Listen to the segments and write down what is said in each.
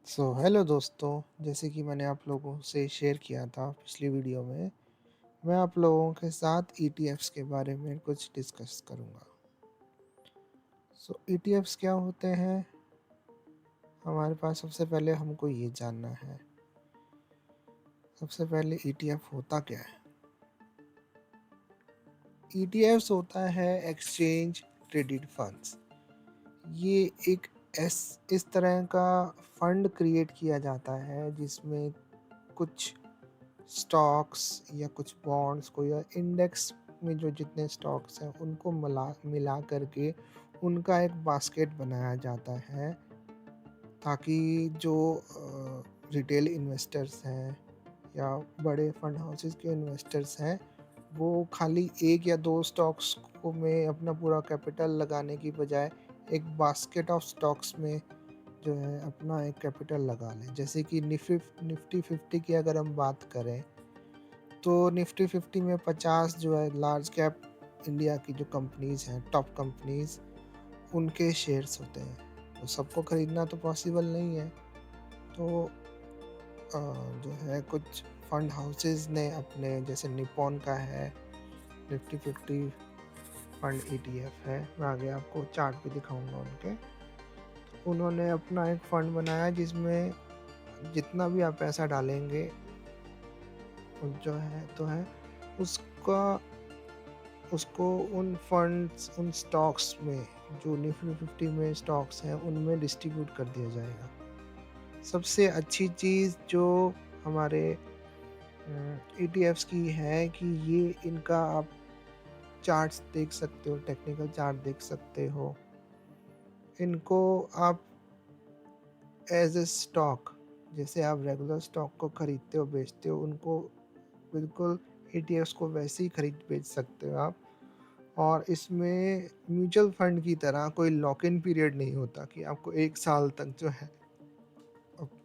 Hello दोस्तों, जैसे कि मैंने आप लोगों से शेयर किया था पिछली वीडियो में, मैं आप लोगों के साथ ईटीएफ्स के बारे में कुछ डिस्कस करूँगा। ईटीएफ्स क्या होते हैं? हमारे पास सबसे पहले हमको ये जानना है, सबसे पहले ईटीएफ होता क्या है? ईटीएफ्स होता है एक्सचेंज ट्रेडेड फंड्स। ये एक एस इस तरह का फंड क्रिएट किया जाता है जिसमें कुछ स्टॉक्स या कुछ बॉन्ड्स को या इंडेक्स में जो जितने स्टॉक्स हैं उनको मिला मिला करके उनका एक बास्केट बनाया जाता है, ताकि जो रिटेल इन्वेस्टर्स हैं या बड़े फंड हाउसेस के इन्वेस्टर्स हैं, वो खाली एक या दो स्टॉक्स को में अपना पूरा कैपिटल लगाने की बजाय एक बास्केट ऑफ स्टॉक्स में जो है अपना एक कैपिटल लगा लें। जैसे कि निफ्टी 50 की अगर हम बात करें, तो निफ्टी 50 में 50 जो है लार्ज कैप इंडिया की जो कंपनीज़ हैं, टॉप कंपनीज़, उनके शेयर्स होते हैं। तो सबको खरीदना तो पॉसिबल नहीं है। तो जो है कुछ फंड हाउसेस ने अपने, जैसे निप्पॉन का है निफ्टी 50 फंड ईटीएफ है, मैं आगे आपको चार्ट भी दिखाऊँगा उनके। उन्होंने अपना एक फंड बनाया जिसमें जितना भी आप पैसा डालेंगे, जो है उसका उसको उन फंड्स, उन स्टॉक्स में, जो निफ्टी 50 में स्टॉक्स हैं, उनमें डिस्ट्रीब्यूट कर दिया जाएगा। सबसे अच्छी चीज़ जो हमारे ईटीएफ्स की है कि ये इनका आप चार्ट्स देख सकते हो, टेक्निकल चार्ट देख सकते हो। इनको आप एज़ अ स्टॉक, जैसे आप रेगुलर स्टॉक को खरीदते हो, बेचते हो, उनको बिल्कुल ईटीएफ्स को वैसे ही खरीद बेच सकते हो आप। और इसमें म्यूचुअल फंड की तरह कोई लॉक इन पीरियड नहीं होता कि आपको 1 साल तक जो है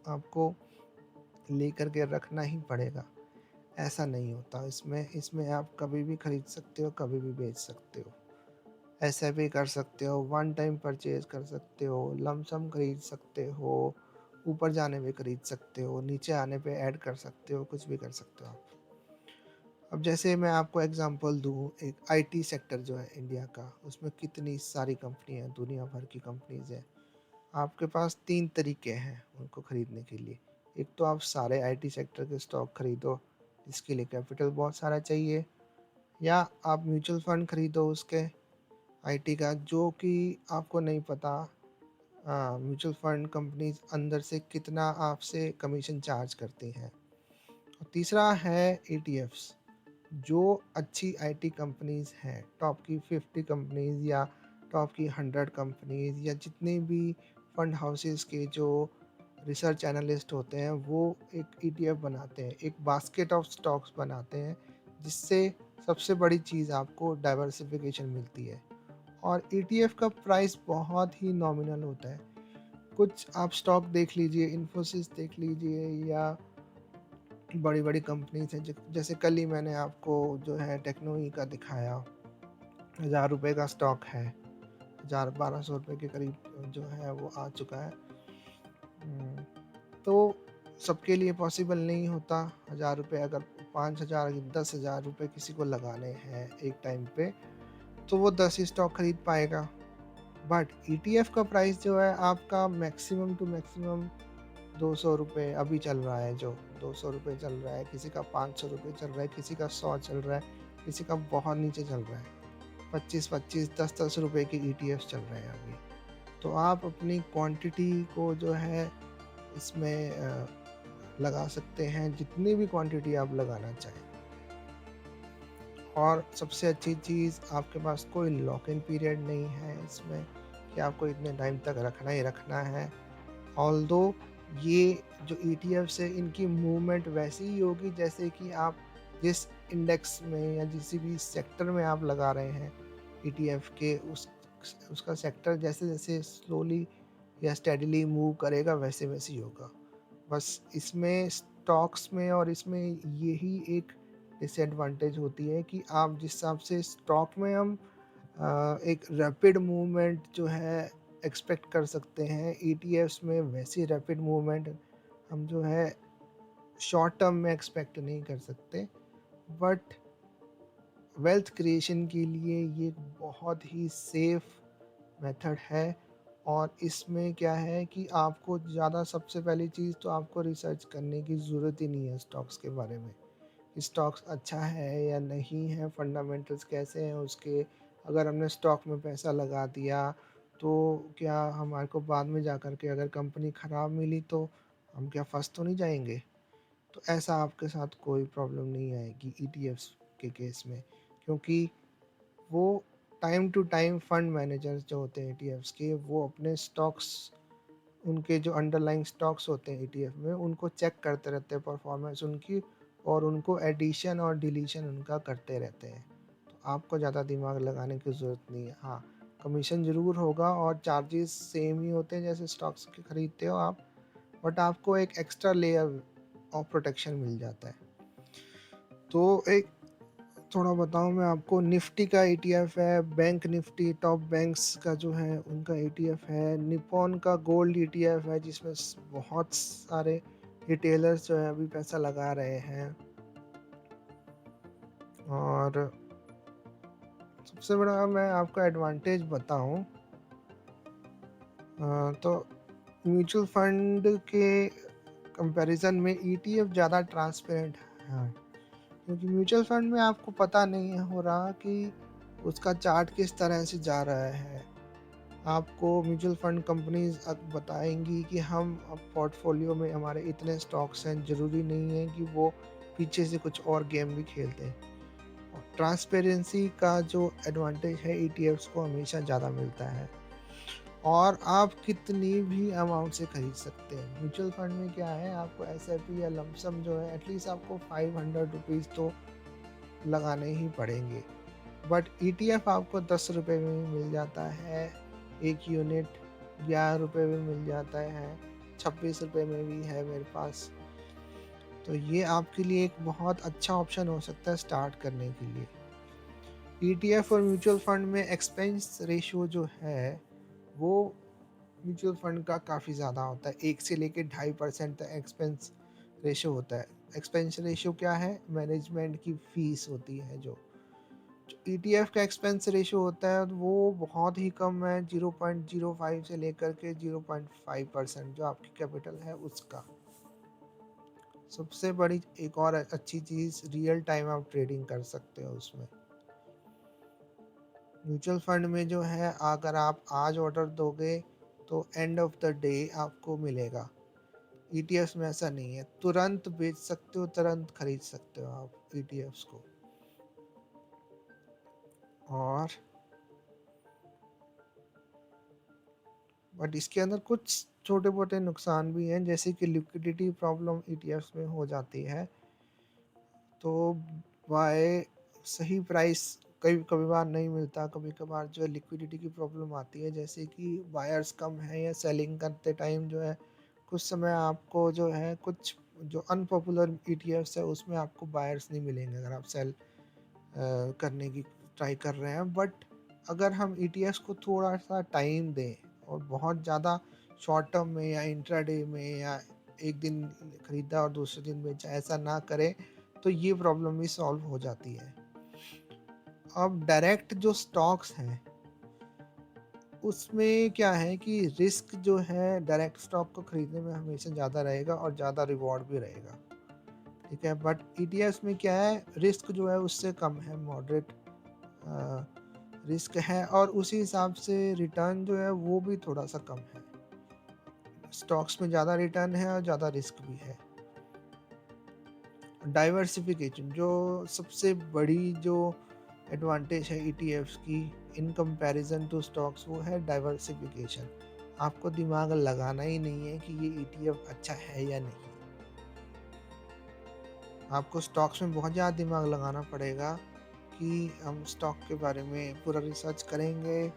आपको लेकर के रखना ही पड़ेगा, ऐसा नहीं होता। इसमें इसमें आप कभी भी खरीद सकते हो, कभी भी बेच सकते हो। ऐसे भी कर सकते हो, वन टाइम परचेज़ कर सकते हो, लमसम खरीद सकते हो, ऊपर जाने पे खरीद सकते हो, नीचे आने पे ऐड कर सकते हो, कुछ भी कर सकते हो आप। अब जैसे मैं आपको एग्ज़ाम्पल दूँ, एक आईटी सेक्टर जो है इंडिया का, उसमें कितनी सारी कंपनी हैं, दुनिया भर की कंपनीज़ हैं। आपके पास 3 तरीके हैं उनको खरीदने के लिए। एक तो आप सारे आईटी सेक्टर के स्टॉक खरीदो, जिसके लिए कैपिटल बहुत सारा चाहिए, या आप म्यूचुअल फंड खरीदो उसके आईटी का, जो कि आपको नहीं पता म्यूचुअल फंड कंपनीज़ अंदर से कितना आपसे कमीशन चार्ज करती हैं। और तीसरा है ईटीएफ्स। जो अच्छी आईटी कंपनीज़ हैं, टॉप की 50 कंपनीज़ या टॉप की 100 कंपनीज़, या जितने भी फंड हाउसेस के जो रिसर्च एनालिस्ट होते हैं, वो एक ईटीएफ बनाते हैं, एक बास्केट ऑफ स्टॉक्स बनाते हैं, जिससे सबसे बड़ी चीज़ आपको डाइवर्सिफिकेशन मिलती है। और ईटीएफ का प्राइस बहुत ही नॉमिनल होता है। कुछ आप स्टॉक देख लीजिए, इन्फोसिस देख लीजिए, या बड़ी-बड़ी कंपनीज़ हैं, ज जैसे कल ही मैंने आपको जो है टेक्नो ई का दिखाया, ₹1000 का स्टॉक है, 1000-1200 के करीब जो है वो आ चुका है। उम, तो सबके लिए पॉसिबल नहीं होता। ₹1000 अगर 5000 ₹10,000 किसी को लगाने हैं एक टाइम पे, तो वो 10 ही स्टॉक खरीद पाएगा। बट ईटीएफ का प्राइस जो है आपका मैक्सिमम टू मैक्सिमम ₹200 अभी चल रहा है, जो ₹200 चल रहा है, किसी का ₹500 चल रहा है, किसी का 100 चल रहा है, किसी का बहुत नीचे चल रहा है। 25-25, ₹10-10 के ईटीएफ्स चल रहे हैं अभी। तो आप अपनी क्वांटिटी को जो है इसमें लगा सकते हैं, जितनी भी क्वांटिटी आप लगाना चाहें। और सबसे अच्छी चीज़, आपके पास कोई लॉक इन पीरियड नहीं है इसमें कि आपको इतने टाइम तक रखना ही रखना है। ऑल्दो ये जो ईटीएफ्स है, इनकी मूवमेंट वैसी ही होगी जैसे कि आप जिस इंडेक्स में या किसी भी सेक्टर में आप लगा रहे हैं ईटीएफ के, उस उसका सेक्टर जैसे-जैसे स्लोली या स्टेडीली मूव करेगा, वैसे-वैसे ही होगा। बस इसमें स्टॉक्स में और इसमें यही एक डिसएडवांटेज होती है कि आप जिस हिसाब से स्टॉक में हम एक रैपिड मूवमेंट जो है एक्सपेक्ट कर सकते हैं। ईटीएफ्स में वैसी रैपिड मूवमेंट हम जो है शॉर्ट टर्म में एक्सपेक्ट नहीं कर सकते, बट वेल्थ क्रिएशन के लिए ये बहुत ही सेफ मेथड है। और इसमें क्या है कि आपको ज़्यादा, सबसे पहली चीज़ तो आपको रिसर्च करने की ज़रूरत ही नहीं है स्टॉक्स के बारे में। स्टॉक्स अच्छा है या नहीं है, फंडामेंटल्स कैसे हैं उसके। अगर हमने स्टॉक में पैसा लगा दिया तो क्या हमारे को बाद में जा कर के अगर कंपनी ख़राब मिली तो हम क्या फंस तो नहीं जाएंगे। तो ऐसा आपके साथ कोई प्रॉब्लम नहीं आएगी ईटीएफ्स के केस में, क्योंकि वो time to time fund managers जो होते हैं ईटीएफ्स के, वो अपने स्टॉक्स, उनके जो अंडरलाइंग स्टॉक्स होते हैं ईटीएफ में, उनको चेक करते रहते हैं परफॉर्मेंस उनकी, और उनको एडिशन और डिलीशन उनका करते रहते हैं। तो आपको ज़्यादा दिमाग लगाने की ज़रूरत नहीं है। हाँ, कमीशन ज़रूर होगा और चार्जेस सेम ही होते हैं जैसे स्टॉक्स के खरीदते हो आप, बट आपको एक एक्स्ट्रा लेयर ऑफ प्रोटेक्शन मिल जाता है। तो एक थोड़ा बताऊं मैं आपको, निफ्टी का ईटीएफ है, बैंक निफ्टी टॉप बैंक्स का जो है उनका ईटीएफ है, निपॉन का गोल्ड ईटीएफ है जिसमें बहुत सारे रिटेलर्स जो है अभी पैसा लगा रहे हैं। और सबसे बड़ा मैं आपको एडवांटेज बताऊं तो म्यूचुअल फंड के कंपैरिजन में ईटीएफ ज़्यादा ट्रांसपेरेंट है, क्योंकि म्यूचुअल फंड में आपको पता नहीं हो रहा कि उसका चार्ट किस तरह से जा रहा है। आपको म्यूचुअल फंड कंपनीज अब बताएंगी कि हम अब पोर्टफोलियो में हमारे इतने स्टॉक्स हैं, ज़रूरी नहीं है कि वो पीछे से कुछ और गेम भी खेलते हैं। और ट्रांसपेरेंसी का जो एडवांटेज है ईटीएफ्स को हमेशा ज़्यादा मिलता है, और आप कितनी भी अमाउंट से खरीद सकते हैं। म्यूचुअल फंड में क्या है, आपको एसआईपी या लमसम जो है एटलीस्ट आपको 500 रुपीज़ तो लगाने ही पड़ेंगे, बट ईटीएफ आपको 10 रुपये में भी मिल जाता है, एक यूनिट 11 रुपये में मिल जाता है, 26 रुपये में भी है मेरे पास। तो ये आपके लिए एक बहुत अच्छा ऑप्शन हो सकता है स्टार्ट करने के लिए। ईटीएफ और म्यूचुअल फंड में एक्सपेंस रेशियो जो है वो म्यूचुअल फंड का काफ़ी ज़्यादा होता है, 1 से लेकर 2.5% तक एक्सपेंस रेशियो होता है। एक्सपेंस रेशियो क्या है, मैनेजमेंट की फीस होती है। जो ईटीएफ का एक्सपेंस रेशियो होता है वो बहुत ही कम है, 0.05 से लेकर के 0.5% जो आपकी कैपिटल है उसका। सबसे बड़ी एक और अच्छी चीज़, रियल टाइम आप ट्रेडिंग कर सकते हो उसमें। म्यूचुअल फंड में जो है अगर आप आज ऑर्डर दोगे तो एंड ऑफ द डे आपको मिलेगा। ईटीएफ्स में ऐसा नहीं है, तुरंत बेच सकते हो, तुरंत खरीद सकते हो आप ईटीएफ्स को। और बट इसके अंदर कुछ छोटे मोटे नुकसान भी हैं, जैसे कि लिक्विडिटी प्रॉब्लम ईटीएफ्स में हो जाती है। तो बाय सही प्राइस कभी कभी बार नहीं मिलता, कभी कभार जो है लिक्विडिटी की प्रॉब्लम आती है, जैसे कि बायर्स कम है या सेलिंग करते टाइम जो है कुछ समय आपको जो है कुछ जो अनपॉपुलर ईटीएफ्स है उसमें आपको बायर्स नहीं मिलेंगे अगर आप सेल करने की ट्राई कर रहे हैं। बट अगर हम ईटीएफ्स को थोड़ा सा टाइम दें और बहुत ज़्यादा शॉर्ट टर्म में या इंट्राडे में या एक दिन खरीदा और दूसरे दिन बेचा, ऐसा ना करें तो ये प्रॉब्लम भी सॉल्व हो जाती है। अब डायरेक्ट जो स्टॉक्स हैं उसमें क्या है कि रिस्क जो है डायरेक्ट स्टॉक को खरीदने में हमेशा ज़्यादा रहेगा और ज़्यादा रिवॉर्ड भी रहेगा, ठीक है। बट ईटीएफ्स में क्या है, रिस्क जो है उससे कम है, मॉडरेट रिस्क है, और उसी हिसाब से रिटर्न जो है वो भी थोड़ा सा कम है। स्टॉक्स में ज़्यादा रिटर्न है और ज़्यादा रिस्क भी है। डाइवर्सिफिकेशन जो सबसे बड़ी जो एडवांटेज है ईटीएफ्स की इन कंपैरिजन टू स्टॉक्स, वो है डाइवर्सिफिकेशन। आपको दिमाग लगाना ही नहीं है कि ये ईटीएफ अच्छा है या नहीं। आपको स्टॉक्स में बहुत ज़्यादा दिमाग लगाना पड़ेगा कि हम स्टॉक के बारे में पूरा रिसर्च करेंगे,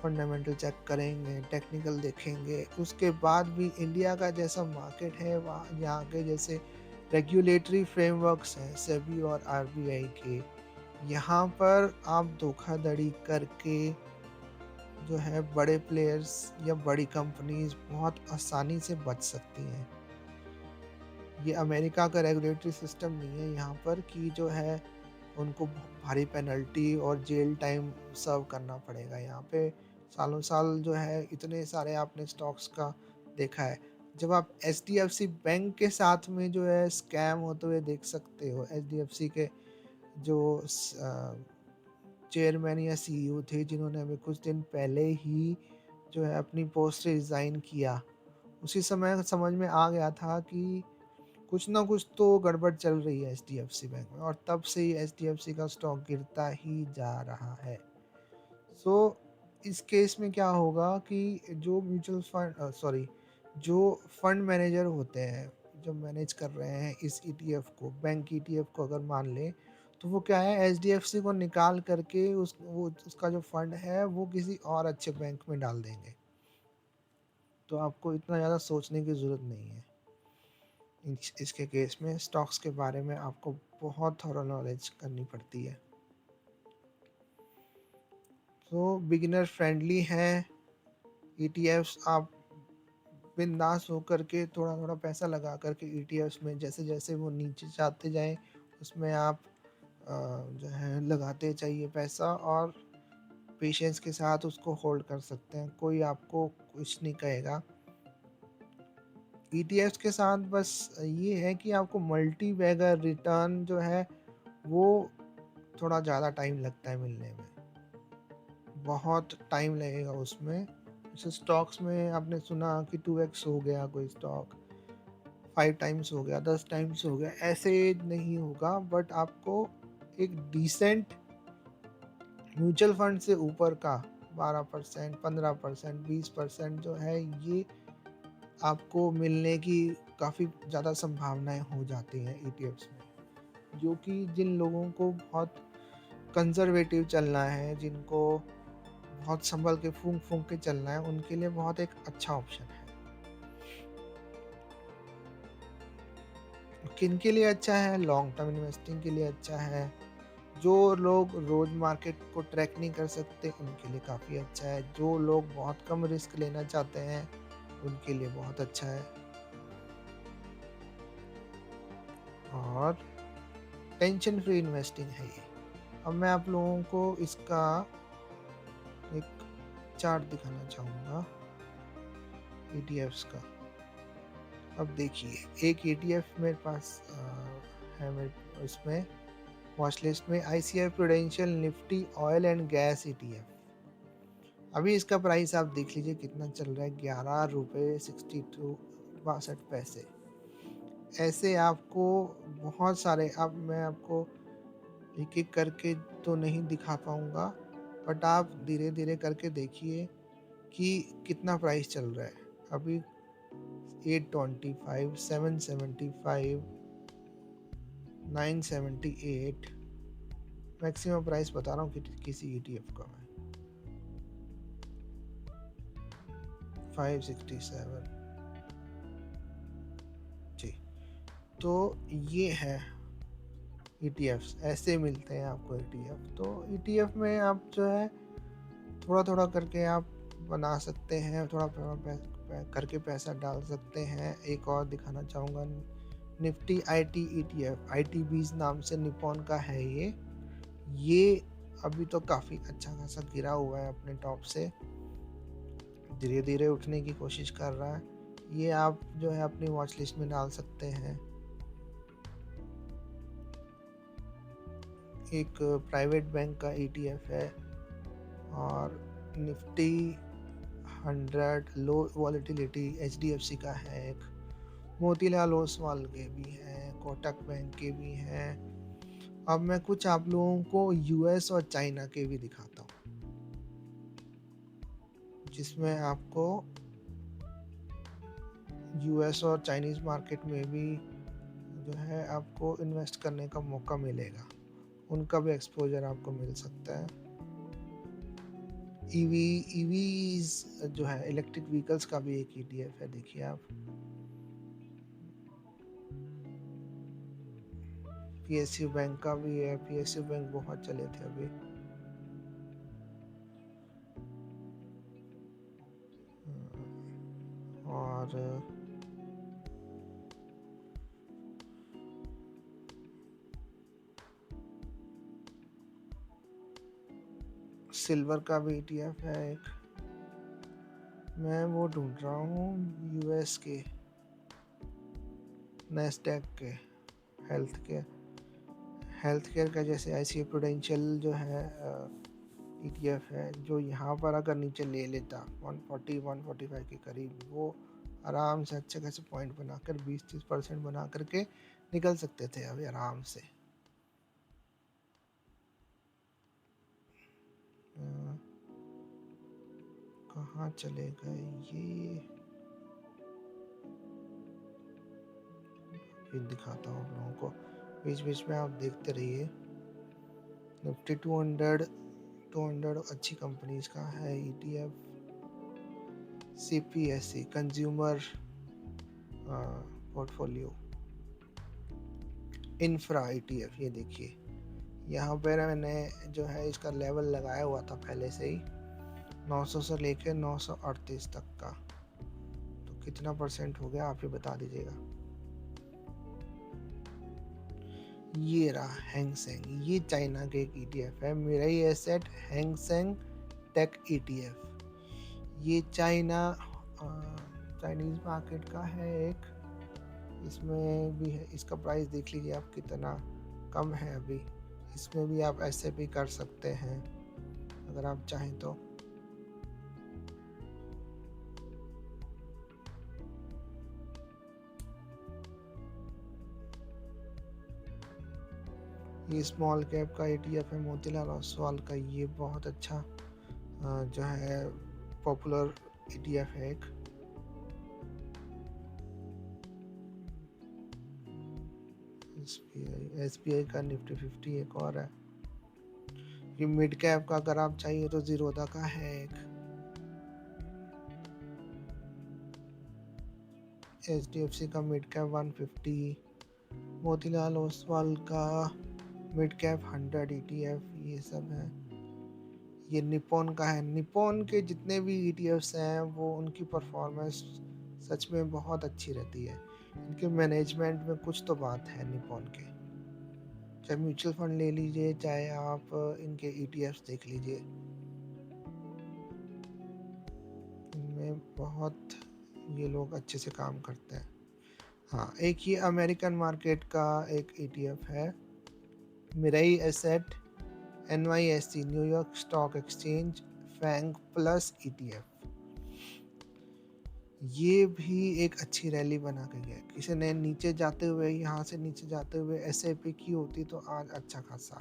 फंडामेंटल चेक करेंगे, टेक्निकल देखेंगे। उसके बाद भी इंडिया का जैसा मार्केट है, वहाँ यहाँ के जैसे रेगुलेटरी फ्रेमवर्क्स हैं सेबी और आरबीआई के, यहाँ पर आप धोखाधड़ी करके जो है बड़े प्लेयर्स या बड़ी कंपनीज बहुत आसानी से बच सकती हैं। ये अमेरिका का रेगुलेटरी सिस्टम नहीं है यहाँ पर कि जो है उनको भारी पेनल्टी और जेल टाइम सर्व करना पड़ेगा। यहाँ पे सालों साल जो है इतने सारे आपने स्टॉक्स का देखा है। जब आप एचडीएफसी बैंक के साथ में जो है स्कैम होते हुए देख सकते हो, एचडीएफसी के जो चेयरमैन या सीईओ थे जिन्होंने अभी कुछ दिन पहले ही जो है अपनी पोस्ट से रिज़ाइन किया, उसी समय समझ में आ गया था कि कुछ ना कुछ तो गड़बड़ चल रही है एचडीएफसी बैंक में, और तब से ही एचडीएफसी का स्टॉक गिरता ही जा रहा है। सो इस केस में क्या होगा कि जो म्यूचुअल फंड सॉरी जो फंड मैनेजर होते हैं, जो मैनेज कर रहे हैं इस ईटीएफ को, बैंक ईटीएफ को अगर मान लें, तो वो क्या है एचडीएफसी को निकाल करके उसका जो फंड है वो किसी और अच्छे बैंक में डाल देंगे। तो आपको इतना ज़्यादा सोचने की ज़रूरत नहीं है। इसके केस में स्टॉक्स के बारे में आपको बहुत थोड़ा नॉलेज करनी पड़ती है। तो बिगिनर फ्रेंडली हैं ईटीएफ्स। आप बिंदास होकर के थोड़ा थोड़ा पैसा लगा करके ईटीएफ्स में जैसे जैसे वो नीचे जाते जाएं उसमें आप जो है लगाते चाहिए पैसा, और पेशेंस के साथ उसको होल्ड कर सकते हैं, कोई आपको कुछ नहीं कहेगा। ईटीएफ्स के साथ बस ये है कि आपको मल्टी बैगर रिटर्न जो है वो थोड़ा ज़्यादा टाइम लगता है मिलने में, बहुत टाइम लगेगा उसमें। जैसे स्टॉक्स में आपने सुना कि 2x हो गया कोई स्टॉक, 5 टाइम्स हो गया, 10 टाइम्स हो गया, ऐसे नहीं होगा। बट आपको एक डिसेंट म्यूचुअल फंड से ऊपर का 12%, 15%, 20% जो है ये आपको मिलने की काफ़ी ज़्यादा संभावनाएं हो जाती हैं ईटीएफ्स में, जो कि जिन लोगों को बहुत कंजर्वेटिव चलना है, जिनको बहुत संभल के फूंक फूंक के चलना है, उनके लिए बहुत एक अच्छा ऑप्शन है। किन के लिए अच्छा है? लॉन्ग टर्म इन्वेस्टिंग के लिए अच्छा है। जो लोग रोज मार्केट को ट्रैक नहीं कर सकते उनके लिए काफ़ी अच्छा है। जो लोग बहुत कम रिस्क लेना चाहते हैं उनके लिए बहुत अच्छा है। और टेंशन फ्री इन्वेस्टिंग है ये। अब मैं आप लोगों को इसका एक चार्ट दिखाना चाहूँगा ईटीएफ्स का। अब देखिए एक ईटीएफ मेरे पास है, मेरे उसमें वॉच लिस्ट में ICI prudential Nifty oil and gas ETF. अभी इसका प्राइस आप देख लीजिए कितना चल रहा है, 11 रुपये 62 62 ऐसे आपको बहुत सारे। अब मैं आपको एक एक करके तो नहीं दिखा पाऊँगा, बट आप धीरे धीरे करके देखिए कि कितना प्राइस चल रहा है अभी। 825, 775, 978 मैक्सिमम प्राइस बता रहा हूँ कि किसी ईटीएफ का मैं 567 जी। तो ये है ईटीएफ्स, ऐसे मिलते हैं आपको ईटीएफ। तो ईटीएफ में आप जो है थोड़ा थोड़ा करके आप बना सकते हैं, थोड़ा थोड़ा करके पैसा डाल सकते हैं। एक और दिखाना चाहूँगा, निफ्टी आईटी ईटीएफ, आईटी बीज नाम से निपॉन का है ये अभी तो काफ़ी अच्छा खासा गिरा हुआ है अपने टॉप से, धीरे धीरे उठने की कोशिश कर रहा है। ये आप जो है अपनी वॉच लिस्ट में डाल सकते हैं। एक प्राइवेट बैंक का ईटीएफ है, और निफ्टी 100 लो वॉलेटिलिटी एचडीएफसी का है एक, मोतीलाल ओसवाल के भी हैं, कोटक बैंक के भी हैं। अब मैं कुछ आप लोगों को यूएस और चाइना के भी दिखाता हूँ, जिसमें आपको यूएस और चाइनीज़ मार्केट में भी जो है आपको इन्वेस्ट करने का मौका मिलेगा, उनका भी एक्सपोजर आपको मिल सकता है। ईवीज जो है इलेक्ट्रिक व्हीकल्स का भी एक ईटीएफ है, देखिए आप। पीएसयू बैंक का भी है, पीएसयू बैंक बहुत चले थे अभी। और सिल्वर का भी ETF है एक, मैं वो ढूंढ रहा हूँ यूएस के नैस्डैक के हेल्थ केयर का, जैसे ICA प्रूडेंशियल जो है ETF है, जो यहाँ पर अगर नीचे ले लेता 140-145 के करीब, वो आराम से अच्छे खासे पॉइंट बनाकर 20-30% बना करके निकल सकते थे अभी आराम से। कहाँ चले गए ये दिखाता हूँ आप लोगों को, बीच बीच में आप देखते रहिए। निफ्टी 200 अच्छी कंपनीज का है ETF। CPSE consumer portfolio infra ETF, ये देखिए यहाँ पर मैंने जो है इसका लेवल लगाया हुआ था पहले से ही 900 से लेकर 938 तक का, तो कितना परसेंट हो गया आप ही बता दीजिएगा। ये रहा हैंगसेंग, ये चाइना के एक ETF है, Mirae Asset Hang Seng Tech ETF। ये चाइनीज मार्केट का है एक, इसमें भी है, इसका प्राइस देख लीजिए आप कितना कम है अभी, इसमें भी आप ऐसे भी कर सकते हैं अगर आप चाहें तो। ये स्मॉल कैप का ETF है मोतीलाल ओसवाल का, ये बहुत अच्छा जो है पॉपुलर ETF है एक। SBI का निफ्टी 50 एक और है। ये मिड कैप का अगर आप चाहिए तो जीरोधा का है एक, HDFC का मिड कैप 150, मोतीलाल ओसवाल का मिड कैप 100 ETF, ये सब है। ये निप्पॉन का है, निप्पॉन के जितने भी ETFs हैं वो उनकी परफॉर्मेंस सच में बहुत अच्छी रहती है, इनके मैनेजमेंट में कुछ तो बात है निप्पॉन के। चाहे म्यूचुअल फंड ले लीजिए, चाहे आप इनके ETFs देख लीजिए, इनमें बहुत ये लोग अच्छे से काम करते हैं। हाँ, एक ये अमेरिकन मार्केट का एक ETF है, Mirae Asset NYSE New York Stock Exchange FANG plus ETF। ये भी एक अच्छी रैली बना के गया, किसी ने नीचे जाते हुए, यहाँ से नीचे जाते हुए SIP की होती तो आज अच्छा खासा।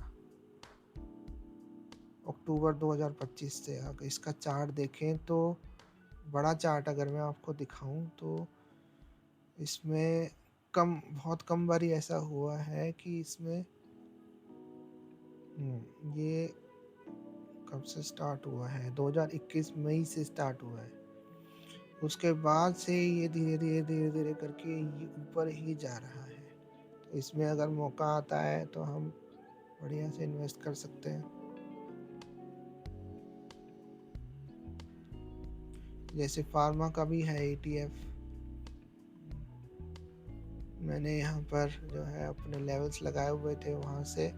अक्टूबर 2025 से अगर इसका चार्ट देखें तो बड़ा चार्ट अगर मैं आपको दिखाऊं तो इसमें बहुत कम बारी ऐसा हुआ है कि इसमें ये कब से स्टार्ट हुआ है, 2021 मई से स्टार्ट हुआ है, उसके बाद से ये धीरे धीरे धीरे धीरे करके ये ऊपर ही जा रहा है। तो इसमें अगर मौका आता है तो हम बढ़िया से इन्वेस्ट कर सकते हैं। जैसे फार्मा का भी है ETF, मैंने यहाँ पर जो है अपने लेवल्स लगाए हुए थे, वहाँ से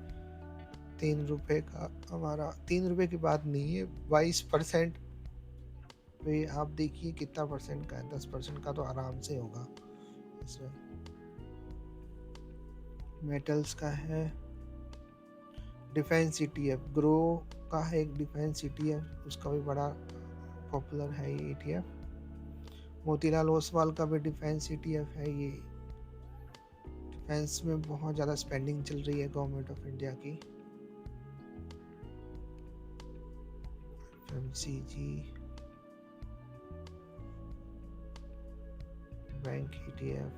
3 रुपये का हमारा, 3 रुपये की बात नहीं है, 22% पे आप देखिए कितना परसेंट का है, 10% का तो आराम से होगा इसमें। मेटल्स का है डिफेंस ETF, ग्रो का है एक डिफेंस ETF, उसका भी बड़ा पॉपुलर है ये ETF। मोतीलाल ओसवाल का भी डिफेंस ETF है, ये डिफेंस में बहुत ज़्यादा स्पेंडिंग चल रही है गवर्नमेंट ऑफ इंडिया की। FMCG बैंक ETF,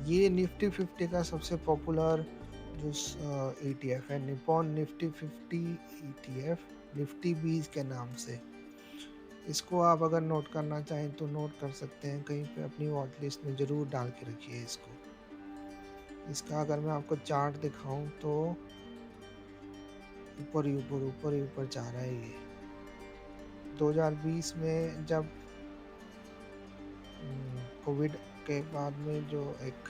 ये निफ्टी 50 का सबसे पॉपुलर जो ETF है, निप्पॉन निफ्टी 50 ETF, निफ्टी 20 के नाम से। इसको आप अगर नोट करना चाहें तो नोट कर सकते हैं, कहीं पे अपनी वॉच लिस्ट में ज़रूर डाल के रखिए इसको। इसका अगर मैं आपको चार्ट दिखाऊं तो ऊपर ही ऊपर, ऊपर ही ऊपर जा रहा है ये। 2020 में जब कोविड के बाद में जो एक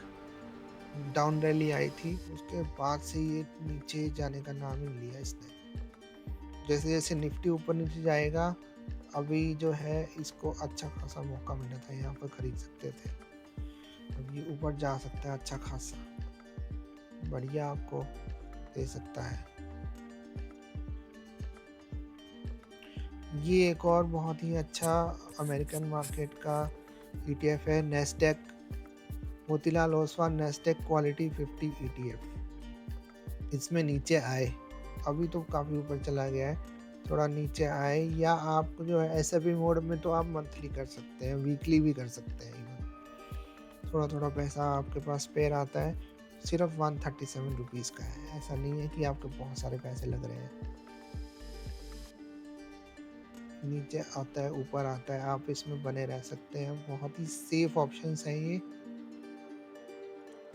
डाउन रैली आई थी, उसके बाद से ये नीचे जाने का नाम ही नहीं लिया इसने। जैसे-जैसे निफ्टी ऊपर-नीचे जाएगा, अभी जो है इसको अच्छा खासा मौका मिला था, यहाँ पर खरीद सकते थे। अब ये ऊपर जा सकता है अच्छा खासा, बढ़िया आपको दे सकता है। ये एक और बहुत ही अच्छा अमेरिकन मार्केट का ईटीएफ है, Nasdaq Motilal Oswal Nasdaq quality 50 ETF. इसमें नीचे आए, अभी तो काफ़ी ऊपर चला गया है, थोड़ा नीचे आए, या आप जो है एसआईपी मोड में तो आप मंथली कर सकते हैं, वीकली भी कर सकते हैं इवन। थोड़ा-थोड़ा पैसा आपके पास स्पेयर आता है, सिर्फ 137 रुपीज़ का है, ऐसा नहीं है कि आपके बहुत सारे पैसे लग रहे हैं। नीचे आता है, ऊपर आता है, आप इसमें बने रह सकते हैं, बहुत ही सेफ ऑप्शंस हैं ये।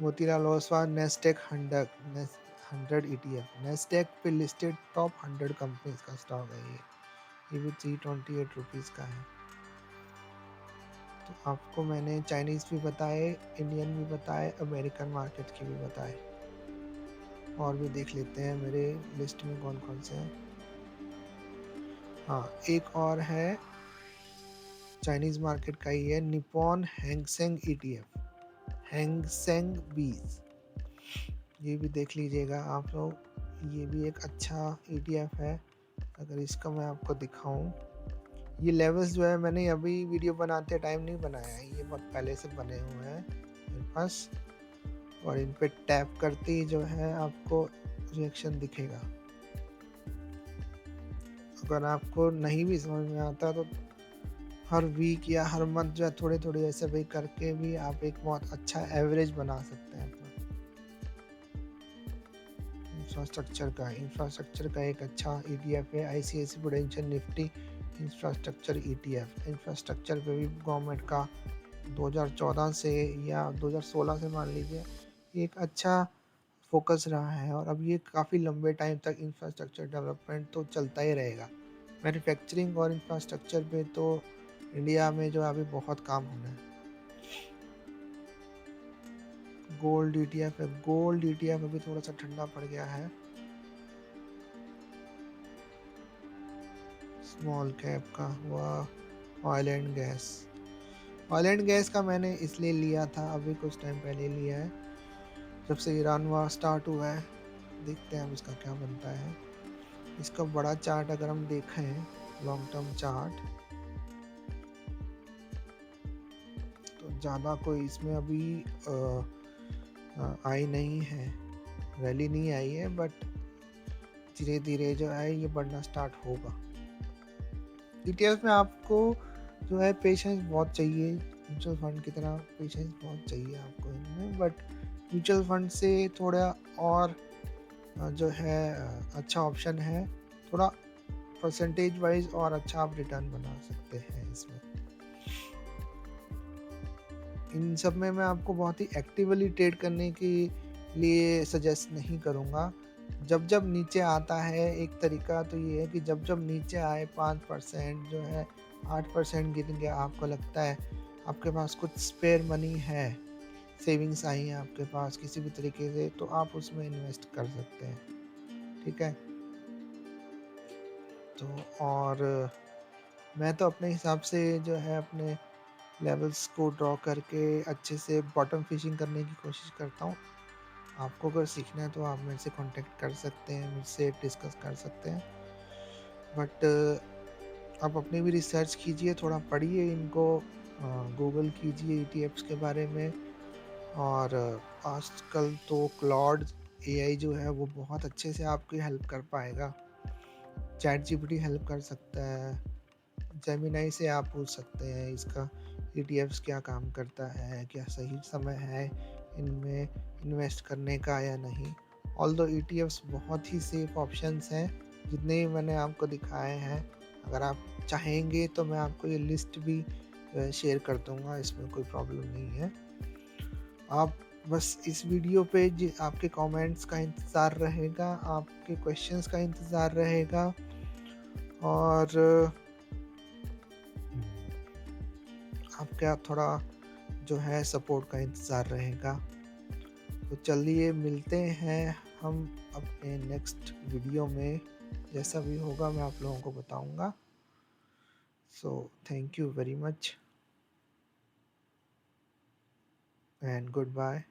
Motilal Oswal Nasdaq 100 ETF, Nasdaq पे लिस्टेड टॉप 100 कंपनीज का स्टॉक है ये भी 328 रुपीज़ का है। तो आपको मैंने चाइनीज़ भी बताए, इंडियन भी बताए, अमेरिकन मार्केट के भी बताए, और भी देख लेते हैं मेरे लिस्ट में कौन कौन से हैं। हाँ, एक और है चाइनीज़ मार्केट का ही है, निप्पॉन हैंगसेंग ईटीएफ, हैंगसेंग 20, ये भी देख लीजिएगा आप लोग, ये भी एक अच्छा ईटीएफ है। अगर इसका मैं आपको दिखाऊं, ये लेवल्स जो है मैंने अभी वीडियो बनाते टाइम नहीं बनाया है, ये बहुत पहले से बने हुए हैं मेरे पास, और इन पे टैप करते ही जो है आपको रिएक्शन दिखेगा। अगर आपको नहीं भी समझ में आता तो हर वीक या हर मंथ जो है थोड़े-थोड़े ऐसे भी करके भी आप एक बहुत अच्छा एवरेज बना सकते हैं अपना। इंफ्रास्ट्रक्चर का एक अच्छा ईटीएफ है ICICI Prudential Nifty infrastructure ETF. Infrastructure पे भी गवर्नमेंट का 2014 से या 2016 से मान लीजिए एक अच्छा फोकस रहा है, और अब ये काफ़ी लंबे टाइम तक इंफ्रास्ट्रक्चर डेवलपमेंट तो चलता ही रहेगा। मैन्युफैक्चरिंग और इंफ्रास्ट्रक्चर पे तो इंडिया में जो है अभी बहुत काम होना है। गोल्ड ईटीएफ है, गोल्ड ईटीएफ अभी थोड़ा सा ठंडा पड़ गया है। स्मॉल कैप का हुआ oil and gas. Oil and gas का मैंने इसलिए लिया था, अभी कुछ टाइम पहले लिया है, जब से ईरान वार स्टार्ट हुआ है। देखते हैं अब इसका क्या बनता है। इसका बड़ा चार्ट अगर हम देखें, लॉन्ग टर्म चार्ट, तो ज़्यादा कोई इसमें अभी आई नहीं है, रैली नहीं आई है, बट धीरे धीरे जो है ये बढ़ना स्टार्ट होगा। ईटीएफ में आपको जो है पेशेंस बहुत चाहिए, म्यूचुअल फंड की तरह पेशेंस बहुत चाहिए आपको इनमें, बट म्यूचुअल फंड से थोड़ा और जो है अच्छा ऑप्शन है, थोड़ा परसेंटेज वाइज और अच्छा आप रिटर्न बना सकते हैं इसमें। इन सब में मैं आपको बहुत ही एक्टिवली ट्रेड करने के लिए सजेस्ट नहीं करूँगा। जब नीचे आता है, एक तरीका तो ये है कि जब नीचे आए 5% जो है 8% गिर गया, आपको लगता है आपके पास कुछ स्पेयर मनी है, सेविंग्स आई हैं आपके पास किसी भी तरीके से, तो आप उसमें इन्वेस्ट कर सकते हैं, ठीक है? तो और मैं तो अपने हिसाब से जो है अपने लेवल्स को ड्रॉ करके अच्छे से बॉटम फिशिंग करने की कोशिश करता हूँ। आपको अगर सीखना है तो आप मेरे से कांटेक्ट कर सकते हैं, मुझसे डिस्कस कर सकते हैं, बट आप अपनी भी रिसर्च कीजिए, थोड़ा पढ़िए इनको, गूगल कीजिए ईटीएफ्स के बारे में, और आजकल तो क्लॉड एआई जो है वो बहुत अच्छे से आपकी हेल्प कर पाएगा। चैट जीपीटी हेल्प कर सकता है, जेमिनाई से आप पूछ सकते हैं इसका ईटीएफ्स क्या काम करता है, क्या सही समय है इनमें इन्वेस्ट करने का या नहीं। ऑल्दो ईटीएफ्स बहुत ही सेफ ऑप्शंस हैं, जितने भी मैंने आपको दिखाए हैं। अगर आप चाहेंगे तो मैं आपको ये लिस्ट भी शेयर कर दूंगा, इसमें कोई प्रॉब्लम नहीं है। आप बस इस वीडियो पे आपके कमेंट्स का इंतज़ार रहेगा, आपके क्वेश्चंस का इंतज़ार रहेगा और आपका थोड़ा जो है सपोर्ट का इंतज़ार रहेगा। तो चलिए मिलते हैं हम अपने नेक्स्ट वीडियो में, जैसा भी होगा मैं आप लोगों को बताऊँगा। So thank you very much and good bye.